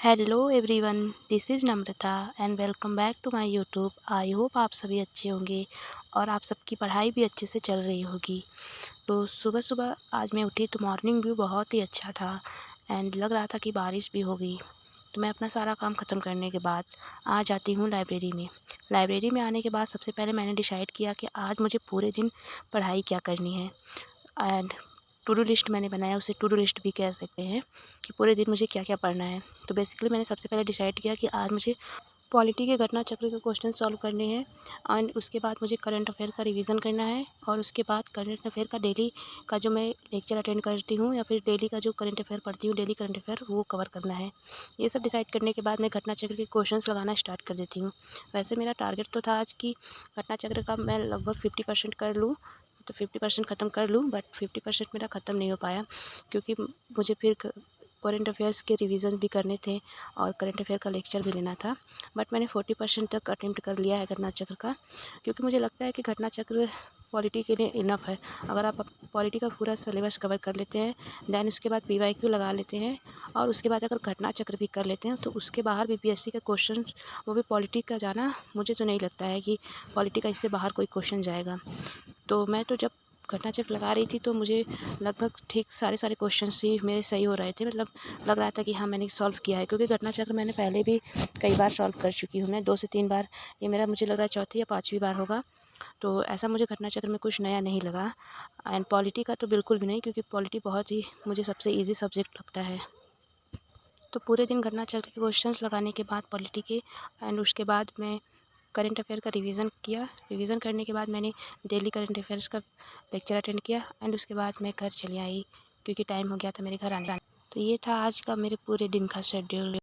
Hello everyone, this is Namrata and welcome back to my YouTube. I hope आप सभी अच्छे होंगे और आप सबकी पढ़ाई भी अच्छे से चल रही होगी। तो सुबह सुबह आज मैं उठी तो मॉर्निंग व्यू बहुत ही अच्छा था एंड लग रहा था कि बारिश भी होगी। तो मैं अपना सारा काम ख़त्म करने के बाद आ जाती हूँ लाइब्रेरी में। लाइब्रेरी में आने के बाद सबसे पहले मैंने डिसाइड किया कि आज मुझे पूरे दिन पढ़ाई क्या करनी है एंड टू डू लिस्ट मैंने बनाया, उसे टू डू लिस्ट भी कह सकते हैं कि पूरे दिन मुझे क्या क्या पढ़ना है। तो बेसिकली मैंने सबसे पहले डिसाइड किया कि आज मुझे पॉलिटी के घटना चक्र के क्वेश्चन सॉल्व करने हैं एंड उसके बाद मुझे करंट अफेयर का रिवीजन करना है और उसके बाद करंट अफेयर का डेली का जो मैं लेक्चर अटेंड करती हूँ या फिर डेली का जो करंट अफेयर पढ़ती हूँ, डेली करंट अफेयर वो कवर करना है। ये सब डिसाइड करने के बाद मैं घटना चक्र के क्वेश्चंस लगाना स्टार्ट कर देती हूँ। वैसे मेरा टारगेट तो था आज कि घटना चक्र का मैं लगभग 50% कर लूँ, तो 50% ख़त्म कर लूँ, बट 50% मेरा ख़त्म नहीं हो पाया क्योंकि मुझे फिर करंट अफेयर्स के रिवीजन भी करने थे और करंट अफेयर का लेक्चर भी लेना था। बट मैंने 40% तक अटेम्प्ट कर लिया है घटना चक्र का, क्योंकि मुझे लगता है कि घटना चक्र पॉलिटी के लिए इनफ है। अगर आप पॉलिटी का पूरा सिलेबस कवर कर लेते हैं, देन उसके बाद पीवाईक्यू लगा लेते हैं और उसके बाद अगर घटना चक्र भी कर लेते हैं तो उसके बाहर बीपीएससी का क्वेश्चन, वो भी पॉलिटी का जाना, मुझे तो नहीं लगता है कि पॉलिटी का इससे बाहर कोई क्वेश्चन जाएगा। तो मैं तो जब घटना चक्र लगा रही थी तो मुझे लगभग ठीक सारे क्वेश्चंस ही मेरे सही हो रहे थे। मतलब लग रहा था कि हाँ, मैंने सॉल्व किया है, क्योंकि घटना चक्र मैंने पहले भी कई बार सॉल्व कर चुकी हूँ। मैं 2 से 3 बार, ये मेरा मुझे लग रहा है चौथी या 5वीं बार होगा। तो ऐसा मुझे घटना चक्र में कुछ नया नहीं लगा एंड पॉलिटी का तो बिल्कुल भी नहीं, क्योंकि पॉलिटी बहुत ही मुझे सबसे ईज़ी सब्जेक्ट लगता है। तो पूरे दिन घटना चक्र के क्वेश्चंस लगाने के बाद पॉलिटी के एंड उसके बाद मैं करंट अफेयर का रिवीजन किया। रिवीजन करने के बाद मैंने डेली करंट अफेयर्स का लेक्चर अटेंड किया एंड उसके बाद मैं घर चली आई क्योंकि टाइम हो गया था मेरे घर आने का। तो ये था आज का मेरे पूरे दिन का शेड्यूल।